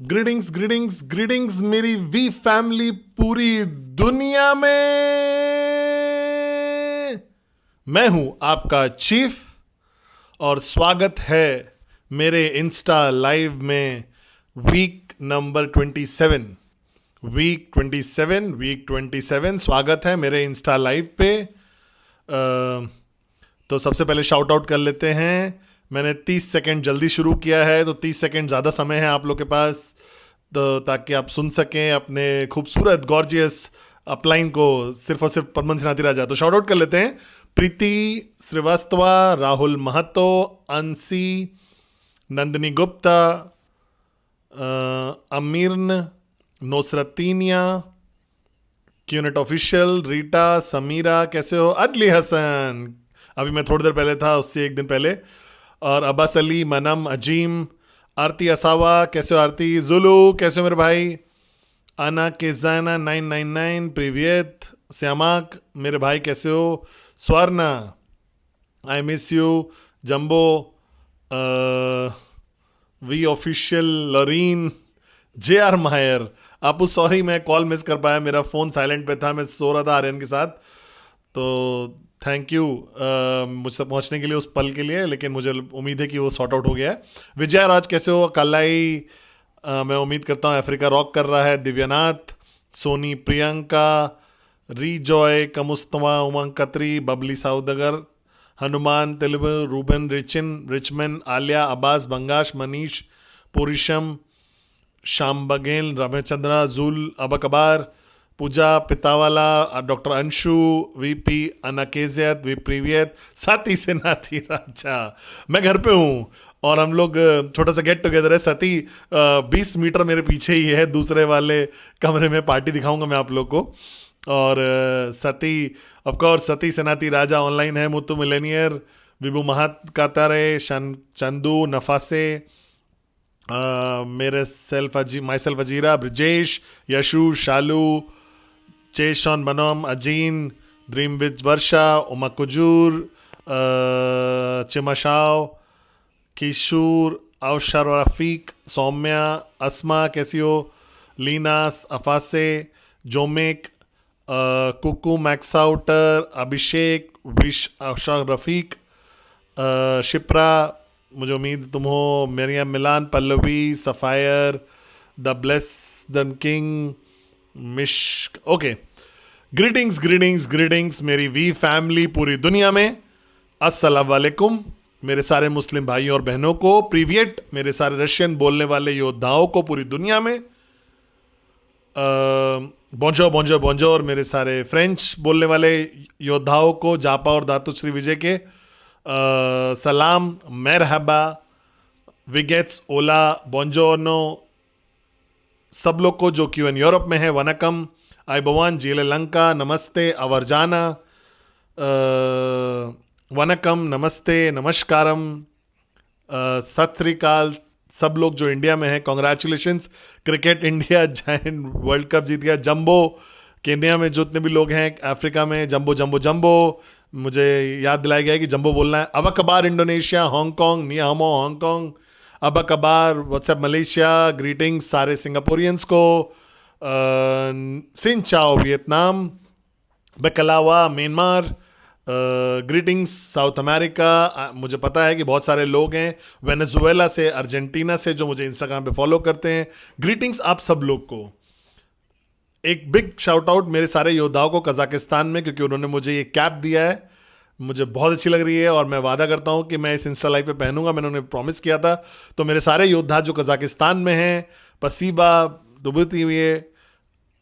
Greetings greetings greetings मेरी we family पूरी दुनिया में। मैं हूं आपका चीफ और स्वागत है मेरे इंस्टा लाइव में वीक नंबर 27। वीक 27 स्वागत है मेरे इंस्टा लाइव पे। तो सबसे पहले शाउट आउट कर लेते हैं। मैंने 30 सेकंड जल्दी शुरू किया है, तो 30 सेकंड ज़्यादा समय है आप लोग के पास, तो ताकि आप सुन सकें अपने खूबसूरत गॉर्जियस अपलाइन को सिर्फ और सिर्फ पद्मन सिन्हा राजा। तो शाउट आउट कर लेते हैं। प्रीति श्रीवास्तवा, राहुल महतो, अंशी, नंदिनी गुप्ता, अमीरन, नुसरतीनिया, क्यूनेट ऑफिशियल, रीटा, समीरा, कैसे हो, अदली हसन, अभी मैं थोड़ी देर पहले था, उससे एक दिन पहले, और अब्बास अली, मनम, अजीम, आरती असावा, कैसे हो आरती, जुलू, कैसे हो मेरे भाई, आना केजाना 999, प्रीवियत, श्यामाक, मेरे भाई कैसे हो, Swarna, I miss you, Jumbo, V official, Lauren, J R Mayer, Appu sorry मैं कॉल मिस कर पाया, मेरा फ़ोन साइलेंट पे था, मैं सो रहा था आर्यन के साथ। तो थैंक यू मुझसे पहुंचने के लिए उस पल के लिए, लेकिन मुझे उम्मीद है कि वो सॉर्ट आउट हो गया है। विजय राज कैसे हो, कलाई, मैं उम्मीद करता हूँ अफ्रीका रॉक कर रहा है, दिव्यनाथ, सोनी, प्रियंका, रीजॉय, कमुस्तवा, उमंग कतरी, बबली साउदगर, हनुमान, तेलुगु, रूबन, रिचमन, आलिया, अब्बास, बंगाश, मनीष, पुरुषम, श्याम बघेल, रमेशचंद्रा, जुल, अबकबार, पूजा पितावाला, डॉक्टर अंशु, वीपी अनाकेजियत, विप्रीवियत, साथी से नाथी राजा। मैं घर पे हूँ और हम लोग छोटा सा गेट टुगेदर है। सती 20 मीटर मेरे पीछे ही है, दूसरे वाले कमरे में, पार्टी दिखाऊंगा मैं आप लोग को। और सती ऑफ कोर्स, सती सेनाती राजा ऑनलाइन है, मुत्तु मिलेनियर, विभू महत कातारे, चंदू, नफासे, मेरे सेल्फ माई सेल्फ अजीरा, ब्रिजेश, यशु, शालू, चेशॉन बनोम, अजीन, ड्रीम विज वर्षा, उमा कुजूर, चिमशाव, किशोर, अवशर रफीक, सौम्या, अस्मा, कैसी हो, लीनास, अफासे, जोमेक, कुकू, मैक्साउटर, अभिषेक, विश, अवशर रफीक, शिप्रा, मुझे उम्मीद तुम हो, Mariam, Milan, Pallavi, sapphire, the bless the king, मिश्क, ओके। ग्रीटिंग्स ग्रीटिंग्स ग्रीटिंग्स मेरी वी फैमिली पूरी दुनिया में। अस्सलाम वालेकुम मेरे सारे मुस्लिम भाइयों और बहनों को, प्रीवियट मेरे सारे रशियन बोलने वाले योद्धाओं को पूरी दुनिया में, बोंजो बोंजो बोंजो, और मेरे सारे फ्रेंच बोलने वाले योद्धाओं को, जापा और दातु श्री विजय के सलाम, मेरहबा, विगेट्स, ओला, बोंजोर्नो, सब लोग को जो क्यूएन यूरोप में है, वनकम, आइबवान, जीले लंका, नमस्ते, अवरजाना, वनकम, नमस्ते, नमस्कारम, सत श्री अकाल, सब लोग जो इंडिया में है, congratulations, cricket India giant world cup जीत गया, जंबो, केन्या में जितने भी लोग हैं, अफ्रीका में जंबो जंबो जंबो, मुझे याद दिलाया गया है कि जंबो बोलना है, अबकबार इंडोनेशिया, हांगकांग, नियामो हांगकांग, अबकबार व्हाट्सएप मलेशिया, ग्रीटिंग्स सारे सिंगापुरियंस को, सिन चाओ Vietnam, baklava Myanmar, greetings South America. मुझे पता है कि बहुत सारे लोग हैं वेनेजुएला से, अर्जेंटीना से, जो मुझे इंस्टाग्राम पे फॉलो करते हैं। ग्रीटिंग्स आप सब लोग को। एक बिग शाउट आउट मेरे सारे योद्धाओं को कजाकिस्तान में, क्योंकि उन्होंने मुझे ये कैप दिया है, मुझे बहुत अच्छी लग रही है और मैं वादा करता हूँ कि मैं इस इंस्टा लाइव पे पहनूंगा, मैंने उन्हें प्रॉमिस किया था। तो मेरे सारे योद्धा जो कजाकिस्तान में हैं, पसीबा, दुबती हुई है,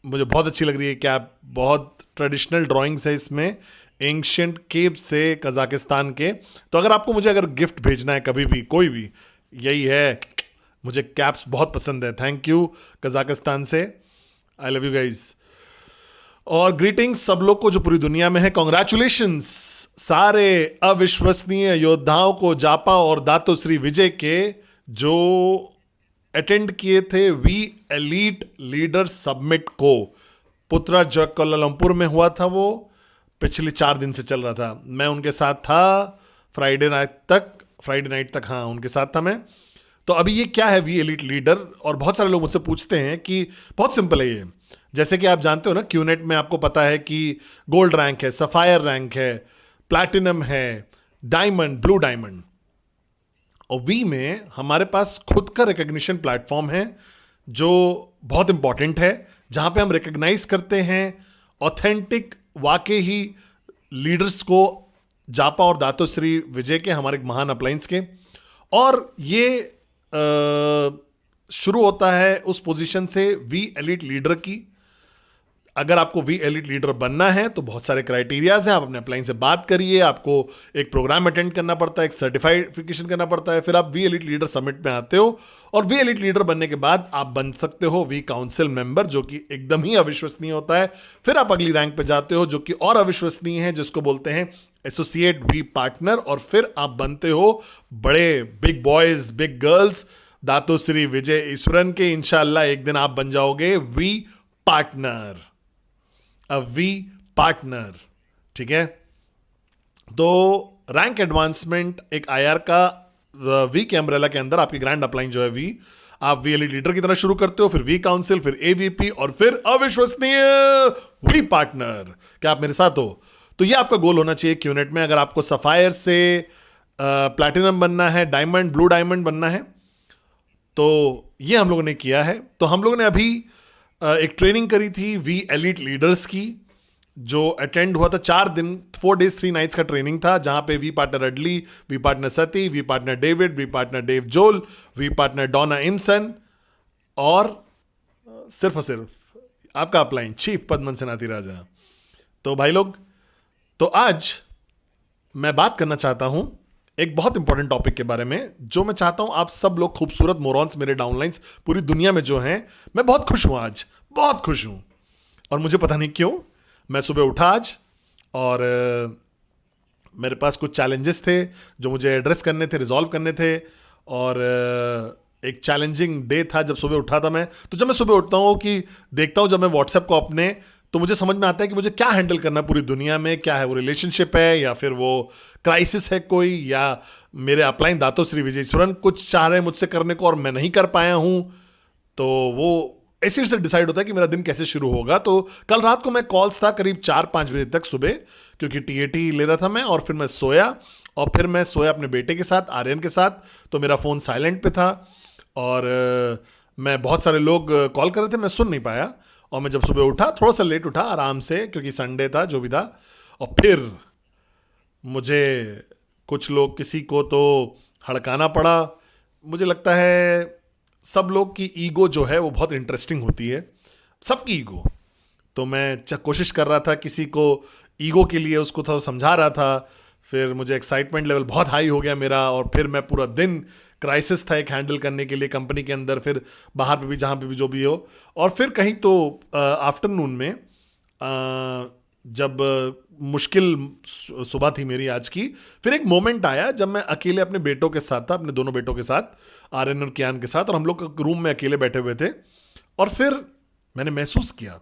मुझे बहुत अच्छी लग रही है कैप, बहुत ट्रेडिशनल ड्राइंग्स है इसमें, एंशियंट केव से कजाकिस्तान के। तो अगर आपको मुझे अगर गिफ्ट भेजना है कभी भी, कोई भी, यही है, मुझे कैप्स बहुत पसंद है। थैंक यू कजाकिस्तान से, आई लव यू गाइज। और ग्रीटिंग्स सब लोग को जो पूरी दुनिया में है, कॉन्ग्रेचुलेशंस सारे अविश्वसनीय योद्धाओं को, जापा और दातो श्री विजय के, जो अटेंड किए थे वी एलीट लीडर समिट को। पुत्रा जो कोलालमपुर में हुआ था, वो पिछले 4 दिन से चल रहा था, मैं उनके साथ था फ्राइडे नाइट तक, हाँ उनके साथ था मैं। तो तो अभी ये क्या है वी एलिट लीडर, और बहुत सारे लोग मुझसे पूछते हैं कि बहुत सिंपल है ये। जैसे कि आप जानते हो ना, क्यूनेट में आपको पता है कि गोल्ड रैंक है, सफायर रैंक है, प्लैटिनम है, डायमंड, ब्लू डायमंड। और वी में हमारे पास खुद का रिकग्निशन प्लेटफॉर्म है जो बहुत इंपॉर्टेंट है, जहां पे हम रिकग्नाइज करते हैं ऑथेंटिक वाकई ही लीडर्स को, जापा और दातोश्री विजय के, हमारे महान अप्लायंस के। और ये शुरू होता है उस पोजीशन से वी एलिट लीडर की। अगर आपको वी एलिट लीडर बनना है तो बहुत सारे क्राइटेरियाज हैं। आप अपने अप्लाइन से बात करिए, आपको एक प्रोग्राम अटेंड करना पड़ता है, एक सर्टिफिकेशन करना पड़ता है, फिर आप वी एलिट लीडर समिट में आते हो, और वी एलिट लीडर बनने के बाद आप बन सकते हो वी काउंसिल मेंबर, जो कि एकदम ही अविश्वसनीय होता है। फिर आप अगली रैंक पे जाते हो जो कि और अविश्वसनीय है, जिसको बोलते हैं एसोसिएट वी पार्टनर, और फिर आप बनते हो बड़े बिग बॉयज बिग गर्ल्स दातोश्री विजय ईश्वरन के। इंशाल्लाह एक दिन आप बन जाओगे वी पार्टनर, वी पार्टनर, ठीक है। तो रैंक एडवांसमेंट एक आईआर का वी के अम्ब्रेला के अंदर आपकी ग्रैंड अपलाइन जो है वी, आप वी एलिट लीडर की तरह शुरू करते हो, फिर वी काउंसिल, फिर एवीपी, और फिर अविश्वसनीय वी पार्टनर। क्या आप मेरे साथ हो? तो ये आपका गोल होना चाहिए क्यूनेट में। अगर आपको सफायर से प्लैटिनम बनना है, डायमंड, ब्लू डायमंड बनना है, तो ये हम लोगों ने किया है। तो हम लोगों ने अभी एक ट्रेनिंग करी थी वी एलिट लीडर्स की, जो अटेंड हुआ था 4 दिन, 4 days 3 nights का ट्रेनिंग था, जहां पे वी पार्टनर अडली, वी पार्टनर सती, we partner David, we partner Dave जोल, वी पार्टनर डोना इमसन, और सिर्फ और सिर्फ आपका अपलाइन चीफ पद्मन सेनाती राजा। तो भाई लोग, तो आज मैं बात करना चाहता हूं एक बहुत इंपॉर्टेंट टॉपिक के बारे में, जो मैं चाहता हूं आप सब लोग खूबसूरत मोरॉन्स, मेरे डाउनलाइंस पूरी दुनिया में जो हैं, मैं बहुत खुश हूं, आज बहुत खुश हूं। और मुझे पता नहीं क्यों, मैं सुबह उठा आज और मेरे पास कुछ चैलेंजेस थे जो मुझे एड्रेस करने थे, रिजॉल्व करने थे, और एक चैलेंजिंग डे था जब सुबह उठा था मैं। तो जब मैं सुबह उठता हूँ कि देखता हूँ जब मैं व्हाट्सएप को अपने, तो मुझे समझ में आता है कि मुझे क्या हैंडल करना है पूरी दुनिया में। क्या है वो, रिलेशनशिप है, या फिर वो क्राइसिस है कोई, या मेरे अपलाइन दातोश्री विजयेश्वरन कुछ चाह रहे हैं मुझसे करने को और मैं नहीं कर पाया हूं। तो वो ऐसे से डिसाइड होता है कि मेरा दिन कैसे शुरू होगा। तो कल रात को मैं कॉल्स था करीब 4-5 बजे तक सुबह, क्योंकि टीएटी ले रहा था मैं, और फिर मैं सोया, और फिर मैं सोया अपने बेटे के साथ, आर्यन के साथ। तो मेरा फ़ोन साइलेंट पे था, और मैं बहुत सारे लोग कॉल कर रहे थे, मैं सुन नहीं पाया। और मैं जब सुबह उठा, थोड़ा सा लेट उठा आराम से, क्योंकि संडे था, जो भी था। और फिर मुझे कुछ लोग, किसी को तो हड़काना पड़ा। मुझे लगता है सब लोग की ईगो जो है वो बहुत इंटरेस्टिंग होती है, सबकी ईगो। तो मैं कोशिश कर रहा था किसी को ईगो के लिए उसको थोड़ा समझा रहा था। फिर मुझे एक्साइटमेंट लेवल बहुत हाई हो गया मेरा, और फिर मैं पूरा दिन, क्राइसिस था एक हैंडल करने के लिए कंपनी के अंदर, फिर बाहर पे भी, जहाँ पे भी जो भी हो। और फिर कहीं तो आफ्टरनून में जब मुश्किल सुबह थी मेरी आज की, फिर एक मोमेंट आया जब मैं अकेले अपने बेटों के साथ था, अपने दोनों बेटों के साथ, आर्यन और कियान के साथ, और हम लोग रूम में अकेले बैठे हुए थे। और फिर मैंने महसूस किया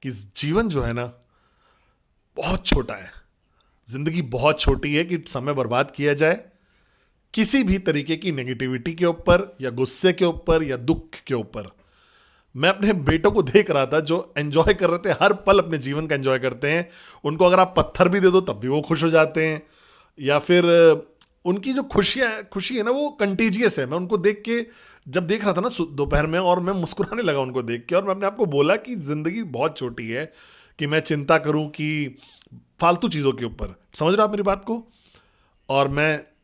कि जीवन जो है ना बहुत छोटा है, जिंदगी बहुत छोटी है कि समय बर्बाद किया जाए किसी भी तरीके की नेगेटिविटी के ऊपर, या गुस्से के ऊपर, या दुख के ऊपर। मैं अपने बेटों को देख रहा था जो एंजॉय कर रहे थे, हर पल अपने जीवन का एंजॉय करते हैं। उनको अगर आप पत्थर भी दे दो तब भी वो खुश हो जाते हैं, या फिर उनकी जो खुशी है ना वो कंटीजियस है। मैं उनको देख के, जब देख रहा था ना दोपहर में, और मैं मुस्कुराने लगा उनको देख के, और मैं अपने आप को बोला कि ज़िंदगी बहुत छोटी है कि मैं चिंता करूं कि फालतू चीज़ों के ऊपर। समझ रहे हो आप मेरी बात को? और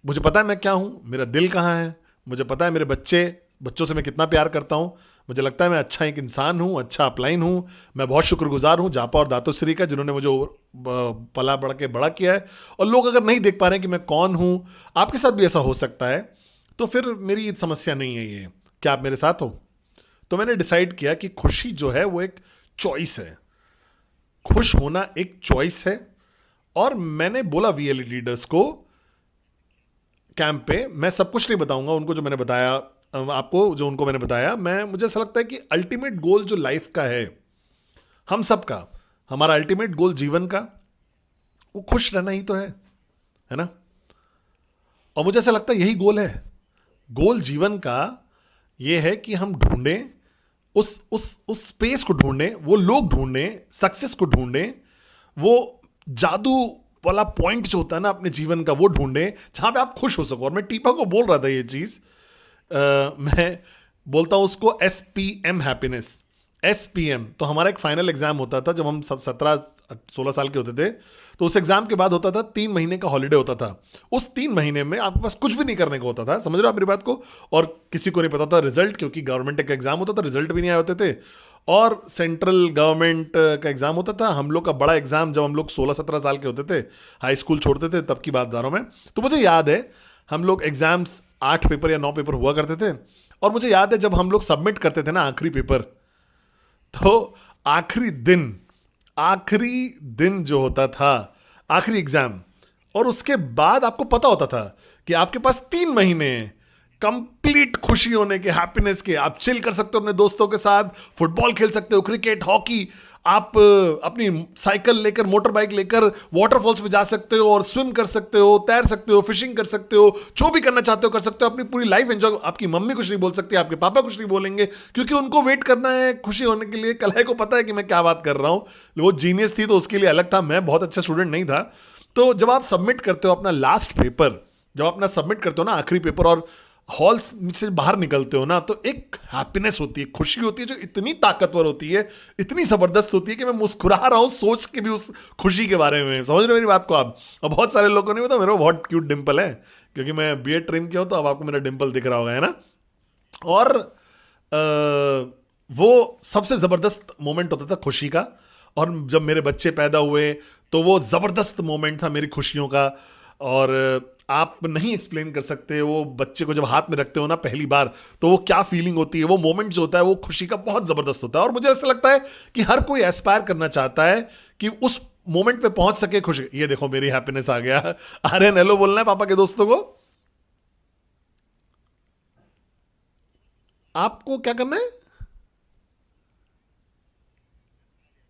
मुझे पता है मैं क्या हूँ, मेरा दिल कहाँ है, मुझे पता है मेरे बच्चों से मैं कितना प्यार करता हूँ। मुझे लगता है मैं अच्छा एक इंसान हूँ, अच्छा अपलाइन हूँ। मैं बहुत शुक्रगुजार हूँ जापा और दातोश्री का, जिन्होंने मुझे पला बढ़ के बड़ा किया है। और लोग अगर नहीं देख पा रहे हैं कि मैं कौन हूँ, आपके साथ भी ऐसा हो सकता है, तो फिर मेरी समस्या नहीं है ये। क्या आप मेरे साथ हो? तो मैंने डिसाइड किया कि खुशी जो है वो एक चॉइस है, खुश होना एक चॉइस है। और मैंने बोला वीएल लीडर्स को कैंप पे, मैं सब कुछ नहीं बताऊंगा उनको जो मैंने बताया आपको, जो उनको मैंने बताया। मुझे ऐसा लगता है कि अल्टीमेट गोल जो लाइफ का है, हम सब का, हमारा अल्टीमेट गोल जीवन का, वो खुश रहना ही तो है ना? और मुझे ऐसा लगता है यही गोल है। गोल जीवन का ये है कि हम ढूंढें, उस स्पेस को ढूंढें, वो लोग ढूंढें, सक्सेस को ढूंढें, वो जादू वाला पॉइंट जो होता है ना अपने जीवन का, वो ढूंढें जहां पे आप खुश हो सको। और मैं टीपा को बोल रहा था ये चीज, मैं बोलता हूं उसको SPM, हैप्पीनेस। SPM तो हमारा एक फाइनल एग्जाम होता था जब हम सब 17-16 साल के होते थे। तो उस एग्जाम के बाद होता था 3 महीने का हॉलीडे होता था। उस 3 महीने में आपके पास कुछ भी नहीं करने को होता था, समझ रहे हो आप मेरी बात को। और किसी को नहीं पता था रिजल्ट, क्योंकि गवर्नमेंट का एग्जाम होता था, रिजल्ट भी नहीं आए होते थे। और सेंट्रल गवर्नमेंट का एग्जाम होता था। हम लोग का बड़ा एग्जाम जब हम लोग 16-17 साल के होते थे, हाई स्कूल छोड़ते थे, तब की बात बता रहा हूं मैं। तो मुझे याद है हम लोग एग्जाम्स 8 पेपर या 9 पेपर हुआ करते थे। और मुझे याद है जब हम लोग सबमिट करते थे ना आखिरी पेपर, तो आखिरी दिन, आखिरी दिन जो होता था, आखिरी एग्जाम, और उसके बाद आपको पता होता था कि आपके पास 3 महीने कंप्लीट खुशी होने के, हैप्पीनेस के। आप चिल कर सकते हो अपने दोस्तों के साथ, फुटबॉल खेल सकते हो, क्रिकेट, हॉकी, आप अपनी साइकिल लेकर, मोटर बाइक लेकर वाटरफॉल्स में जा सकते हो और स्विम कर सकते हो, तैर सकते हो, फिशिंग कर सकते हो, जो भी करना चाहते हो कर सकते हो, अपनी पूरी लाइफ एंजॉय। आपकी मम्मी कुछ नहीं बोल सकती, आपके पापा कुछ नहीं बोलेंगे, क्योंकि उनको वेट करना है खुशी होने के लिए। कलाई को पता है कि मैं क्या बात कर रहा हूं। वो जीनियस थी तो उसके लिए अलग था, मैं बहुत अच्छा स्टूडेंट नहीं था। तो जब आप सबमिट करते हो अपना लास्ट पेपर, जब अपना सबमिट करते हो ना आखिरी पेपर, और हॉल से बाहर निकलते हो ना, तो एक हैप्पीनेस होती है, खुशी होती है, जो इतनी ताकतवर होती है, इतनी जबरदस्त होती है कि मैं मुस्कुरा रहा हूं सोच के भी उस खुशी के बारे में। समझ रहे हो मेरी बात को आप। और बहुत सारे लोगों ने बताया मेरा बहुत क्यूट डिंपल है, क्योंकि मैं बीएड ट्रेन किया हूं, तो अब आपको मेरा डिंपल दिख रहा होगा, है ना। और वो सबसे जबरदस्त मोमेंट होता था खुशी का। और जब मेरे बच्चे पैदा हुए तो वो जबरदस्त मोमेंट था मेरी खुशियों का। और आप नहीं एक्सप्लेन कर सकते, वो बच्चे को जब हाथ में रखते हो ना पहली बार, तो वो क्या फीलिंग होती है, वो मोमेंट जो होता है वो खुशी का बहुत जबरदस्त होता है। और मुझे ऐसा लगता है कि हर कोई एस्पायर करना चाहता है कि उस मोमेंट पे पहुंच सके खुशी। ये देखो मेरी हैप्पीनेस आ गया। आर्यन हेलो बोलना है पापा के दोस्तों को। आपको क्या करना है?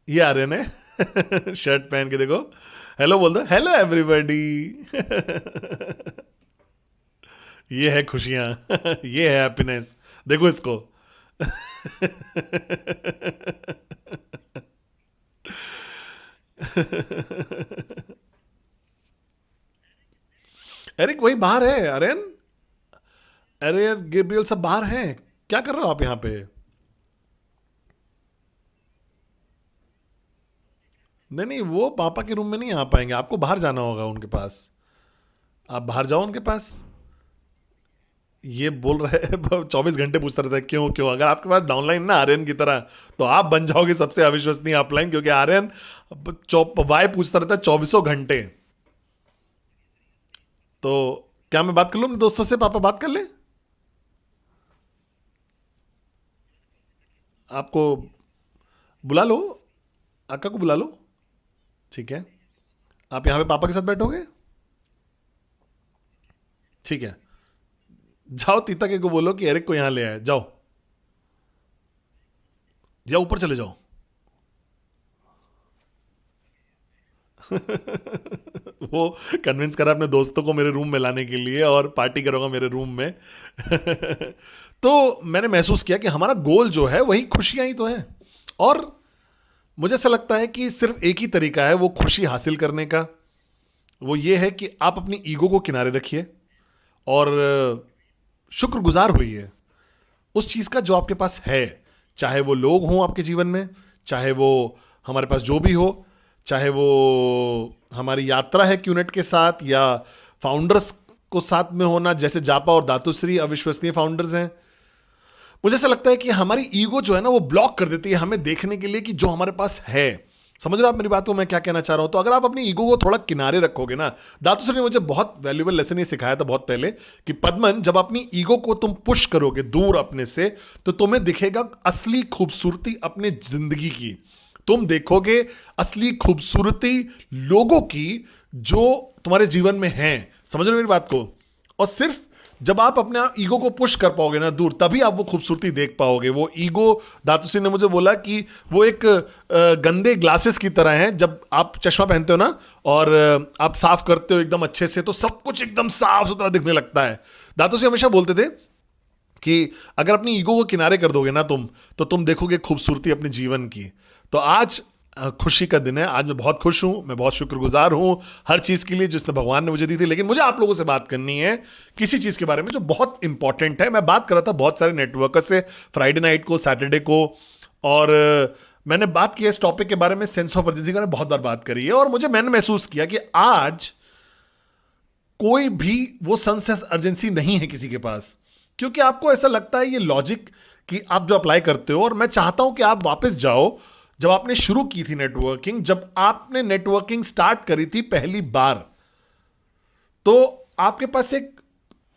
ये आर्यन है। शर्ट पहन के देखो, हेलो बोल दो, हेलो एवरीबॉडी। ये है खुशियां। ये है हैप्पीनेस, देखो इसको। एरिक वही बाहर है, आर्यन। अरे यार गेब्रियल सब बाहर हैं, क्या कर रहे हो आप यहाँ पे? नहीं नहीं, वो पापा के रूम में नहीं आ पाएंगे, आपको बाहर जाना होगा उनके पास। आप बाहर जाओ उनके पास। ये बोल रहे हैं 24 घंटे पूछता रहता है क्यों क्यों। अगर आपके पास डाउनलाइन ना आर्यन की तरह, तो आप बन जाओगे सबसे अविश्वसनीय अपलाइन, क्योंकि आर्यन वाई पूछता रहता है 24 घंटे। तो क्या मैं बात कर लूँ अपने दोस्तों से, पापा बात कर ले? आपको बुला लो, अक्का को बुला लो। ठीक है, आप यहाँ पे पापा के साथ बैठोगे? ठीक है, जाओ तीता के को बोलो कि एरिक को यहाँ ले आए, जाओ जाओ ऊपर चले जाओ। वो कन्विंस करा अपने दोस्तों को मेरे रूम में लाने के लिए, और पार्टी करूंगा मेरे रूम में। तो मैंने महसूस किया कि हमारा गोल जो है वही खुशियां ही तो है। और मुझे ऐसा लगता है कि सिर्फ एक ही तरीका है वो खुशी हासिल करने का, वो ये है कि आप अपनी ईगो को किनारे रखिए और शुक्रगुजार होइए उस चीज़ का जो आपके पास है। चाहे वो लोग हों आपके जीवन में, चाहे वो हमारे पास जो भी हो, चाहे वो हमारी यात्रा है क्यूनेट के साथ, या फाउंडर्स को साथ में होना, जैसे जापा और दातुश्री अविश्वसनीय फाउंडर्स हैं। मुझे ऐसा लगता है कि हमारी ईगो जो है ना वो ब्लॉक कर देती है हमें देखने के लिए कि जो हमारे पास है। समझ रहे हो आप मेरी बात को, मैं क्या कहना चाह रहा हूं? तो अगर आप अपनी ईगो को थोड़ा किनारे रखोगे ना, दातुश्री ने मुझे बहुत वैल्यूएबल लेसन ये सिखाया था बहुत पहले, कि पद्मन जब अपनी ईगो को तुम पुश करोगे दूर अपने से, तो तुम्हें दिखेगा असली खूबसूरती अपने जिंदगी की। तुम देखोगे असली खूबसूरती लोगों की जो तुम्हारे जीवन में हैं। समझ रहे हो मेरी बात को? और सिर्फ जब आप अपने ईगो को पुश कर पाओगे ना दूर, तभी आप वो खूबसूरती देख पाओगे। वो ईगो, धातु ने मुझे बोला कि वो एक गंदे ग्लासेस की तरह है। जब आप चश्मा पहनते हो ना और आप साफ करते हो एकदम अच्छे से, तो सब कुछ एकदम साफ सुथरा दिखने लगता है। धातु हमेशा बोलते थे कि अगर अपनी ईगो को किनारे कर दोगे ना तुम, तो तुम देखोगे खूबसूरती अपने जीवन की। तो आज खुशी का दिन है, आज मैं बहुत खुश हूं, मैं बहुत शुक्रगुजार हूं हर चीज के लिए जिसने भगवान ने मुझे दी थी। लेकिन मुझे आप लोगों से बात करनी है किसी चीज के बारे में जो बहुत इंपॉर्टेंट है। मैं बात कर रहा था बहुत सारे नेटवर्कर से फ्राइडे नाइट को, सैटरडे को, और मैंने बात की इस टॉपिक के बारे में, सेंस ऑफ अर्जेंसी का मैंने बहुत बार बात करी है, और मैंने महसूस किया कि आज कोई भी वो सेंस ऑफ अर्जेंसी नहीं है किसी के पास, क्योंकि आपको ऐसा लगता है ये लॉजिक कि आप जो अप्लाई करते हो, और मैं चाहता हूं कि आप वापस जाओ जब आपने शुरू की थी नेटवर्किंग, जब आपने नेटवर्किंग स्टार्ट करी थी पहली बार, तो आपके पास एक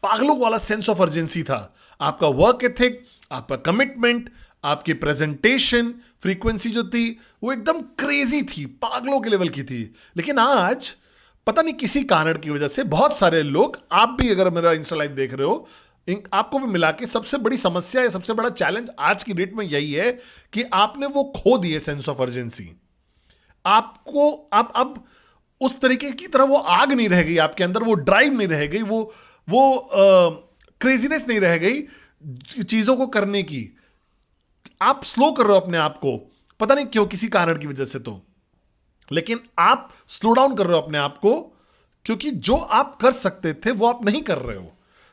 पागलों वाला सेंस ऑफ अर्जेंसी था। आपका वर्क एथिक, आपका कमिटमेंट, आपकी प्रेजेंटेशन फ्रीक्वेंसी जो थी वो एकदम क्रेजी थी, पागलों के लेवल की थी। लेकिन आज पता नहीं किसी कारण की वजह से बहुत सारे लोग, आप भी अगर मेरा इंस्टा लाइव देख रहे हो, आपको भी मिला के सबसे बड़ी समस्या या सबसे बड़ा चैलेंज आज की डेट में यही है कि आपने वो खो दिए सेंस ऑफ अर्जेंसी। आपको अब उस तरीके की तरह वो आग नहीं रह गई आपके अंदर, वो ड्राइव नहीं रह गई, वो क्रेजीनेस नहीं रह गई चीजों को करने की। आप स्लो कर रहे हो अपने आप को, पता नहीं क्यों, किसी कारण की वजह से तो, लेकिन आप स्लो डाउन कर रहे हो अपने आप को, क्योंकि जो आप कर सकते थे वो आप नहीं कर रहे हो।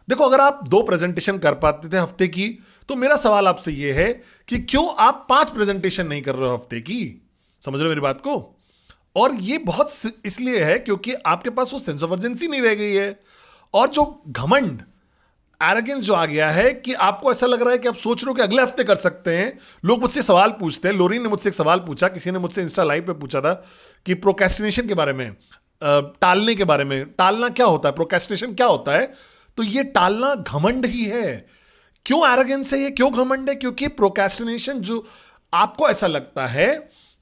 देखो, अगर आप 2 प्रेजेंटेशन कर पाते थे हफ्ते की, तो मेरा सवाल आपसे यह है कि क्यों आप 5 प्रेजेंटेशन नहीं कर रहे हो हफ्ते की? समझ रहे हो मेरी बात को? और ये बहुत इसलिए है क्योंकि आपके पास वो सेंस ऑफ अर्जेंसी नहीं रह गई है, और जो घमंड, एरोगेंस जो आ गया है कि आपको ऐसा लग रहा है कि आप सोच रहे हो कि अगले हफ्ते कर सकते हैं। लोग मुझसे सवाल पूछते हैं, लोरी ने मुझसे एक सवाल पूछा, किसी ने मुझसे इंस्टा लाइव पे पूछा था कि प्रोक्रेस्टिनेशन के बारे में, टालने के बारे में, टालना क्या होता है, प्रोक्रेस्टिनेशन क्या होता है? तो ये टालना घमंड ही है। क्यों एरोगेंस है ये, क्यों घमंड है? क्योंकि प्रोक्रेस्टिनेशन, जो आपको ऐसा लगता है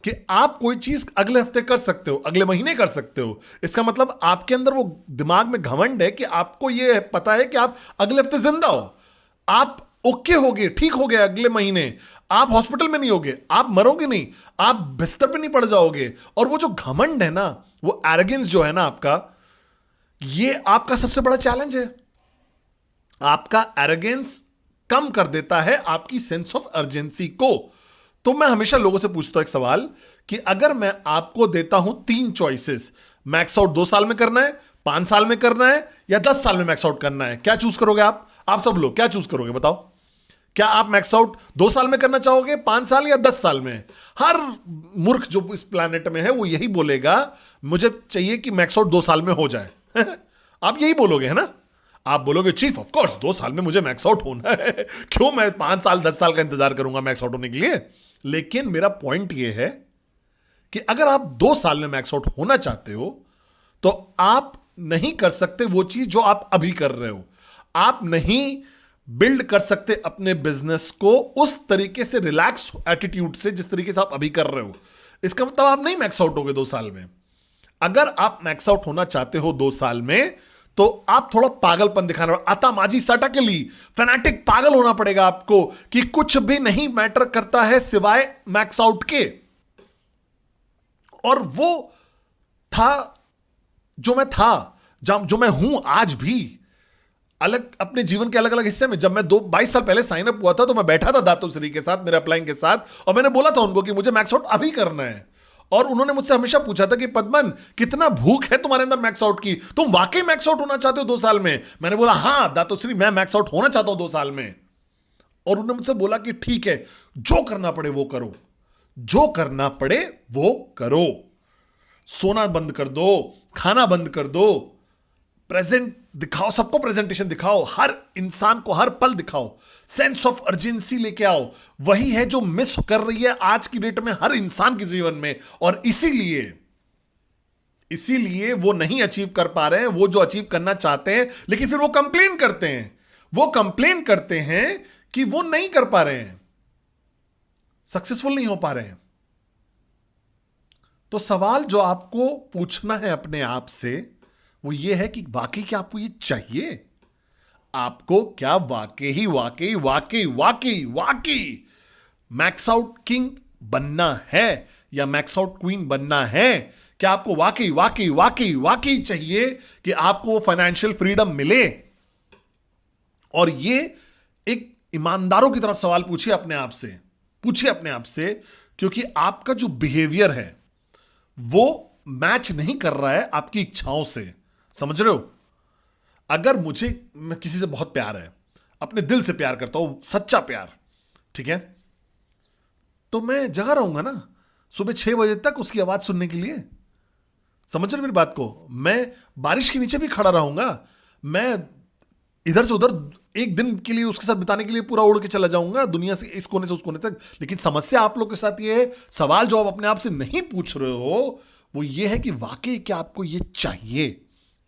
कि आप कोई चीज अगले हफ्ते कर सकते हो, अगले महीने कर सकते हो, इसका मतलब आपके अंदर वो दिमाग में घमंड है कि आपको ये पता है कि आप अगले हफ्ते जिंदा हो, आप ओके होगे, ठीक हो गए, अगले महीने आप हॉस्पिटल में नहीं होगे, आप मरोगे नहीं, आप बिस्तर पे नहीं पड़ जाओगे। और वो जो घमंड है ना, वो एरोगेंस जो है ना आपका, ये आपका सबसे बड़ा चैलेंज है। आपका एरोगेंस कम कर देता है आपकी सेंस ऑफ अर्जेंसी को। तो मैं हमेशा लोगों से पूछता हूं एक सवाल कि अगर मैं आपको देता हूं 3 चॉइसेस, मैक्स आउट 2 साल में करना है, 5 साल में करना है, या 10 साल में मैक्स आउट करना है, क्या चूज करोगे आप सब लोग क्या चूज करोगे बताओ? क्या आप मैक्स आउट 2 साल में करना चाहोगे, 5 साल या 10 साल में? हर मूर्ख जो इस प्लैनेट में है वो यही बोलेगा, मुझे चाहिए कि मैक्स आउट 2 साल में हो जाए। आप यही बोलोगे, है ना? आप बोलोगे चीफ ऑफ कोर्स 2 साल में मुझे मैक्स आउट होना है, क्यों मैं 5 साल 10 साल का इंतजार करूंगा मैक्स आउट होने के लिए? लेकिन मेरा पॉइंट यह है कि अगर आप 2 साल में मैक्स आउट होना चाहते हो, तो आप नहीं कर सकते वो चीज जो आप अभी कर रहे हो। आप नहीं बिल्ड कर सकते अपने बिजनेस को उस तरीके से, रिलैक्स एटीट्यूड से, जिस तरीके से आप अभी कर रहे हो। इसका मतलब आप नहीं मैक्स आउट होगे 2 साल में। अगर आप मैक्स आउट होना चाहते हो 2 साल में, तो आप थोड़ा पागलपन दिखाना, आतामाजी सटकली फैनेटिक पागल होना पड़ेगा आपको कि कुछ भी नहीं मैटर करता है सिवाय मैक्स आउट के। और वो था जो मैं था, जो मैं हूं आज भी, अलग अपने जीवन के अलग अलग हिस्से में। जब मैं 22 साल पहले साइन अप हुआ था, तो मैं बैठा था दातोश्री के साथ, मेरे अपलाइन के साथ, और मैंने बोला था उनको कि मुझे मैक्स आउट अभी करना है। और उन्होंने मुझसे हमेशा पूछा था कि पद्मन, कितना भूख है तुम्हारे अंदर मैक्स आउट की, तुम वाकई मैक्स आउट होना चाहते हो 2 साल में? मैंने बोला हां दातोश्री, मैं मैक्स आउट होना चाहता हूं 2 साल में। और उन्होंने मुझसे बोला कि ठीक है, जो करना पड़े वो करो, जो करना पड़े वो करो, सोना बंद कर दो, खाना बंद कर दो, प्रेजेंट दिखाओ, सबको प्रेजेंटेशन दिखाओ, हर इंसान को हर पल दिखाओ, सेंस ऑफ अर्जेंसी लेके आओ। वही है जो मिस कर रही है आज की डेट में हर इंसान के जीवन में। और इसीलिए वो नहीं अचीव कर पा रहे हैं वो जो अचीव करना चाहते हैं, लेकिन फिर वो कंप्लेन करते हैं, वो कंप्लेन करते हैं कि वो नहीं कर पा रहे हैं, सक्सेसफुल नहीं हो पा रहे हैं। तो सवाल जो आपको पूछना है अपने आप से वो ये है कि वाकई क्या आपको ये चाहिए? आपको क्या वाकई वाकई वाकई वाकई वाकई मैक्स आउट किंग बनना है या मैक्स आउट क्वीन बनना है? क्या आपको वाकई वाकई वाकई वाकई चाहिए कि आपको फाइनेंशियल फ्रीडम मिले? और ये एक ईमानदारों की तरफ सवाल पूछिए अपने आप से, पूछिए अपने आप से, क्योंकि आपका जो बिहेवियर है वो मैच नहीं कर रहा है आपकी इच्छाओं से। समझ रहे हो? अगर मैं किसी से बहुत प्यार है, अपने दिल से प्यार करता हूं, सच्चा प्यार, ठीक है, तो मैं जगा रहूंगा ना सुबह 6 बजे तक उसकी आवाज सुनने के लिए। समझ रहे हो मेरी बात को? मैं बारिश के नीचे भी खड़ा रहूंगा, मैं इधर से उधर एक दिन के लिए उसके साथ बिताने के लिए पूरा उड़ के चला जाऊंगा दुनिया से, इस कोने से उस कोने तक। लेकिन समस्या आप लोग के साथ ये है, सवाल जो आप अपने आप से नहीं पूछ रहे हो वो ये है कि वाकई क्या आपको ये चाहिए?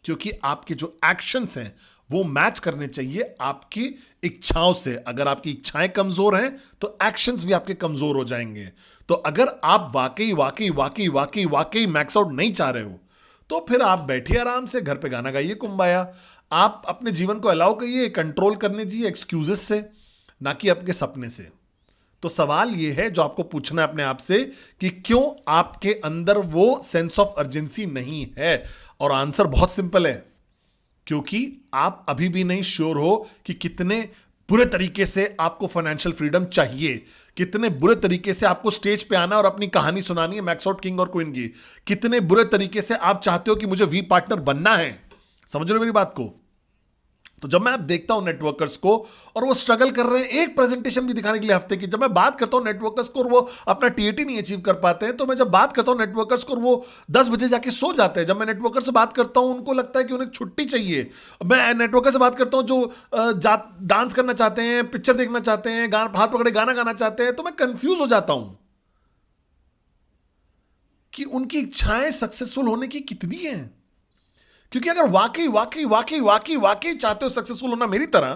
क्योंकि आपके जो एक्शंस हैं वो मैच करने चाहिए आपकी इच्छाओं से। अगर आपकी इच्छाएं कमजोर हैं तो एक्शंस भी आपके कमजोर हो जाएंगे। तो अगर आप वाकई वाकई वाकई वाकई वाकई मैक्स आउट नहीं चाह रहे हो तो फिर आप बैठिए आराम से, घर पे गाना गाइए कुंबाया। आप अपने जीवन को अलाउ करिए, कंट्रोल करने दीजिए एक्सक्यूजेस से, ना कि आपके सपने से। तो सवाल यह है जो आपको पूछना है अपने आप से कि क्यों आपके अंदर वो सेंस ऑफ अर्जेंसी नहीं है। और आंसर बहुत सिंपल है, क्योंकि आप अभी भी नहीं श्योर हो कि कितने बुरे तरीके से आपको फाइनेंशियल फ्रीडम चाहिए, कितने बुरे तरीके से आपको स्टेज पे आना और अपनी कहानी सुनानी है मैक्स आउट किंग और क्वीन की, कितने बुरे तरीके से आप चाहते हो कि मुझे वी पार्टनर बनना है। समझ रहे हो मेरी बात को? तो जब मैं देखता हूं नेटवर्कर्स को और वो स्ट्रगल कर रहे हैं एक प्रेजेंटेशन भी दिखाने के लिए हफ्ते की, जब मैं बात करता हूं नेटवर्कर्स को और वो अपना टीएटी नहीं अचीव कर पाते हैं, तो मैं जब बात करता हूं नेटवर्कर्स को और वो 10 बजे जाके सो जाते हैं, जब मैं नेटवर्कर से बात करता हूं उनको लगता है कि उन्हें छुट्टी चाहिए। मैं नेटवर्कर से बात करता हूं जो डांस करना चाहते हैं, पिक्चर देखना चाहते हैं, हाथ पकड़े गाना गाना चाहते हैं, तो मैं कंफ्यूज हो जाता हूं कि उनकी इच्छाएं सक्सेसफुल होने की कितनी हैं। क्योंकि अगर वाकई वाकई वाकई वाकई वाकई चाहते हो सक्सेसफुल होना मेरी तरह,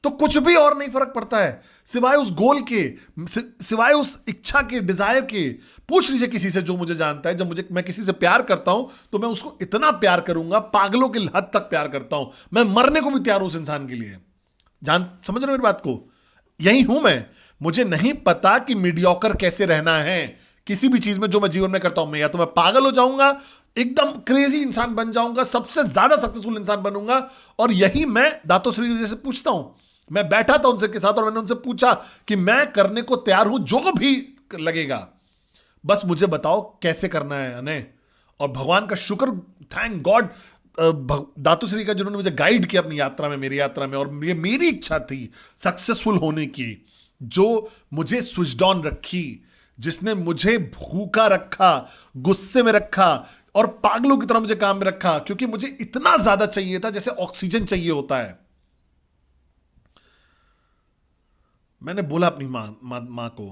तो कुछ भी और नहीं फर्क पड़ता है सिवाय उस गोल के, सिवाय उस इच्छा के, डिजायर के। पूछ लीजिए किसी से जो मुझे जानता है, जब मैं किसी से प्यार करता हूं तो मैं उसको इतना प्यार करूंगा, पागलों की हद तक प्यार करता हूं, मैं मरने को भी तैयार हूं उस इंसान के लिए। समझ रहे हो मेरी बात को? यही हूं मैं। मुझे नहीं पता कि मीडियोकर कैसे रहना है किसी भी चीज में जो मैं जीवन में करता हूं। मैं या तो मैं पागल हो जाऊंगा, एकदम क्रेजी इंसान बन जाऊंगा, सबसे ज्यादा सक्सेसफुल इंसान बनूंगा। और यही मैं दातो श्री जी से पूछता हूं। मैं बैठा था उनसे के साथ और मैंने उनसे पूछा कि मैं करने को तैयार हूं जो भी लगेगा, बस मुझे बताओ कैसे करना है अने। और भगवान का शुक्र, थैंक गॉड, दातु श्री का जिन्होंने मुझे गाइड किया अपनी यात्रा में, मेरी यात्रा में। और ये मेरी इच्छा थी सक्सेसफुल होने की, जो मुझे स्विच ऑन रखी, जिसने मुझे भूखा रखा, गुस्से में रखा और पागलों की तरह मुझे काम में रखा, क्योंकि मुझे इतना ज्यादा चाहिए था जैसे ऑक्सीजन चाहिए होता है। मैंने बोला अपनी मां को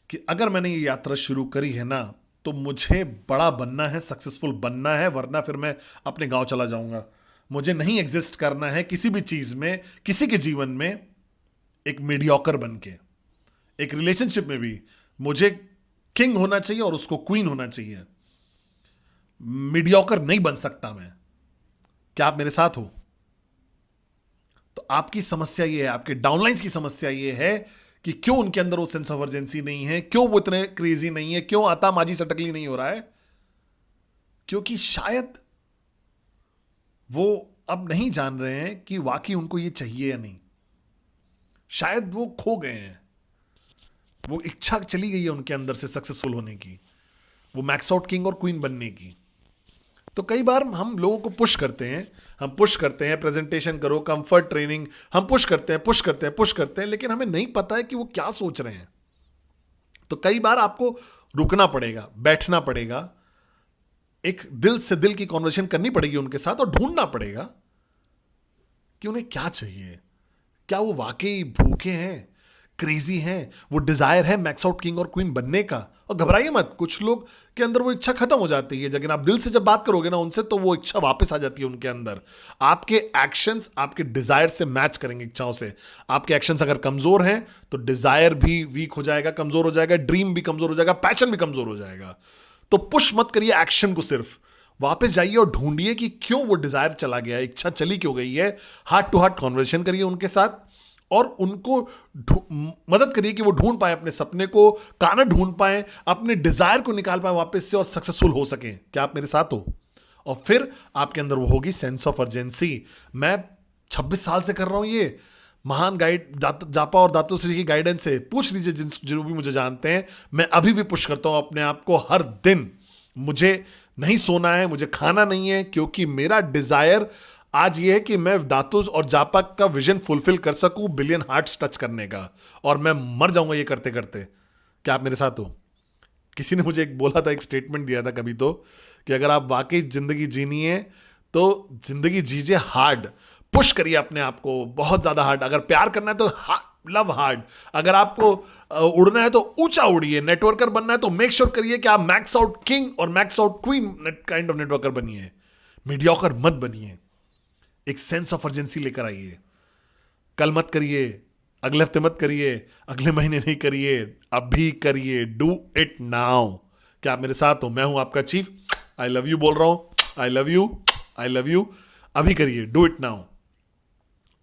कि अगर मैंने ये यात्रा शुरू करी है ना तो मुझे बड़ा बनना है, सक्सेसफुल बनना है, वरना फिर मैं अपने गांव चला जाऊंगा। मुझे नहीं एग्जिस्ट करना है किसी भी चीज में, किसी के जीवन में एक मीडियोकर बन के। एक रिलेशनशिप में भी मुझे किंग होना चाहिए और उसको क्वीन होना चाहिए। मीडियोकर नहीं बन सकता मैं। क्या आप मेरे साथ हो? तो आपकी समस्या ये है, आपके डाउनलाइंस की समस्या ये है कि क्यों उनके अंदर वो सेंस ऑफ अर्जेंसी नहीं है, क्यों वो इतने क्रेजी नहीं है, क्यों आता माजी सटकली नहीं हो रहा है। क्योंकि शायद वो अब नहीं जान रहे हैं कि वाकई उनको ये चाहिए या नहीं। शायद वो खो गए हैं, वो इच्छा चली गई है उनके अंदर से सक्सेसफुल होने की, वो मैक्स आउट किंग और क्वीन बनने की। तो कई बार हम लोगों को पुश करते हैं, प्रेजेंटेशन करो, कंफर्ट ट्रेनिंग, हम पुश करते हैं, लेकिन हमें नहीं पता है कि वो क्या सोच रहे हैं। तो कई बार आपको रुकना पड़ेगा, बैठना पड़ेगा, एक दिल से दिल की कॉन्वर्सेशन करनी पड़ेगी उनके साथ और ढूंढना पड़ेगा कि उन्हें क्या चाहिए। क्या वो वाकई भूखे हैं, क्रेजी हैं, वो डिजायर है मैक्स आउट किंग और क्वीन बनने का? और घबराइए मत, कुछ लोग के अंदर वो इच्छा खत्म हो जाती है, लेकिन आप दिल से जब बात करोगे ना उनसे तो वो इच्छा वापस आ जाती है उनके अंदर। आपके एक्शंस आपके डिजायर से मैच करेंगे, इच्छाओं से। आपके एक्शंस अगर कमजोर हैं तो डिजायर भी वीक हो जाएगा, कमजोर हो जाएगा, ड्रीम भी कमजोर हो जाएगा, पैशन भी कमजोर हो जाएगा। तो पुश मत करिए एक्शन को, सिर्फ वापस जाइए और ढूंढिए कि क्यों वो डिजायर चला गया, इच्छा चली क्यों गई है। हार्ट टू हार्ट कॉन्वर्सेशन करिए उनके साथ और उनको मदद करिए कि वो ढूंढ पाए अपने सपने को, काना ढूंढ पाए, अपने डिजायर को निकाल पाए वापस से और सक्सेसफुल हो सके। क्या आप मेरे साथ हो? और फिर आपके अंदर वो होगी सेंस ऑफ अर्जेंसी। मैं 26 साल से कर रहा हूं ये, महान गाइड जापा और दातो श्री की गाइडेंस से पूछ लीजिए जो भी मुझे जानते हैं, मैं अभी भी पुश करता हूं अपने आप को हर दिन। मुझे नहीं सोना है, मुझे खाना नहीं है, क्योंकि मेरा डिजायर आज ये है कि मैं दातुस और जापा का विजन फुलफिल कर सकूं, बिलियन हार्ट्स टच करने का, और मैं मर जाऊंगा ये करते करते। क्या आप मेरे साथ हो? किसी ने मुझे एक बोला था, एक स्टेटमेंट दिया था कभी तो, कि अगर आप वाकई जिंदगी जीनी है तो जिंदगी जीजिए हार्ड, पुश करिए अपने आप को बहुत ज्यादा हार्ड। अगर प्यार करना है तो लव हार्ड। अगर आपको उड़ना है तो ऊंचा उड़िए। नेटवर्कर बनना है तो मेक श्योर करिए कि आप मैक्स आउट किंग और max out queen kind of networker बनिए। मीडियोकर मत बनिए। एक सेंस ऑफ अर्जेंसी लेकर आइए। कल मत करिए, अगले हफ्ते मत करिए, अगले महीने नहीं करिए, अभी करिए। Do it now. क्या आप मेरे साथ हो? मैं हूं आपका चीफ, आई लव यू बोल रहा हूं। I love you, I love you. अभी करिए, डू इट नाउ।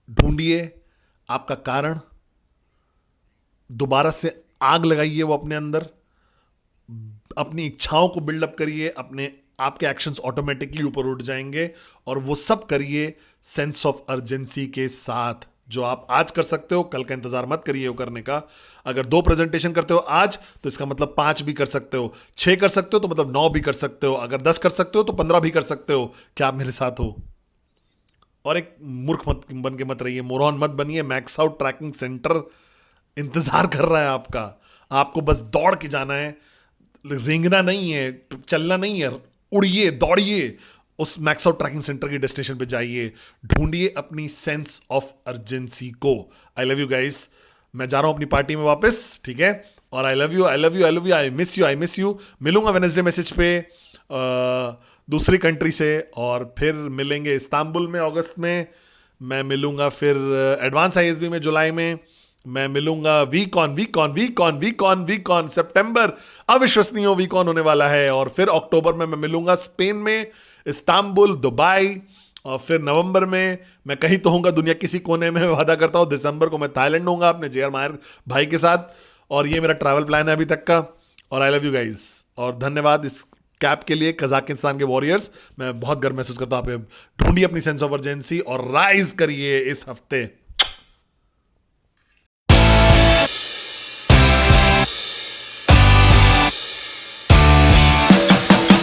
ढूंढिए आपका कारण, दोबारा से आग लगाइए वो अपने अंदर, अपनी इच्छाओं को बिल्डअप करिए, अपने आपके एक्शंस ऑटोमेटिकली ऊपर उठ जाएंगे। और वो सब करिए सेंस ऑफ अर्जेंसी के साथ। जो आप आज कर सकते हो, कल का इंतजार मत करिए वो करने का। अगर 2 प्रेजेंटेशन करते हो आज, तो इसका मतलब 5 भी कर सकते हो, 6 कर सकते हो तो मतलब 9 भी कर सकते हो, अगर 10 कर सकते हो तो 15 भी कर सकते हो। क्या आप मेरे साथ हो? और एक मूर्ख मत बन के मत रहिए, मोरॉन मत बनिए। मैक्स आउट ट्रैकिंग सेंटर इंतजार कर रहा है आपका। आपको बस दौड़ के जाना है, रेंगना नहीं है, चलना नहीं है। उड़िए, दौड़िए, उस मैक्स आउट ट्रैकिंग सेंटर की डेस्टिनेशन पे जाइए। ढूंढिए अपनी सेंस ऑफ अर्जेंसी को। I love you guys. मैं जा रहा हूं अपनी पार्टी में वापस, ठीक है? और I love you, I love you, I love you, I miss you, I miss you. मिलूंगा वेडनेसडे मैसेज पे दूसरी कंट्री से, और फिर मिलेंगे इस्तांबुल में अगस्त में। मैं मिलूंगा फिर एडवांस आईएसबी में जुलाई में। मैं मिलूंगा week on week on week on week on week on सितंबर, अविश्वसनीय वीक ऑन होने वाला है। और फिर अक्टूबर में मैं मिलूंगा स्पेन में, इस्तांबुल, दुबई। और फिर नवंबर में मैं कहीं तो होऊंगा दुनिया किसी कोने में, मैं वादा करता हूं। दिसंबर को मैं थाईलैंड होऊंगा अपने जेआर मायर भाई के साथ। और ये मेरा ट्रैवल प्लान है अभी तक का। और आई लव यू गाइस, और धन्यवाद इस कैप के लिए, कजाकिस्तान के वॉरियर्स। मैं बहुत गर्व महसूस करता हूं आप पे। ढूंढिए अपनी सेंस ऑफ अर्जेंसी और राइज करिए इस हफ्ते।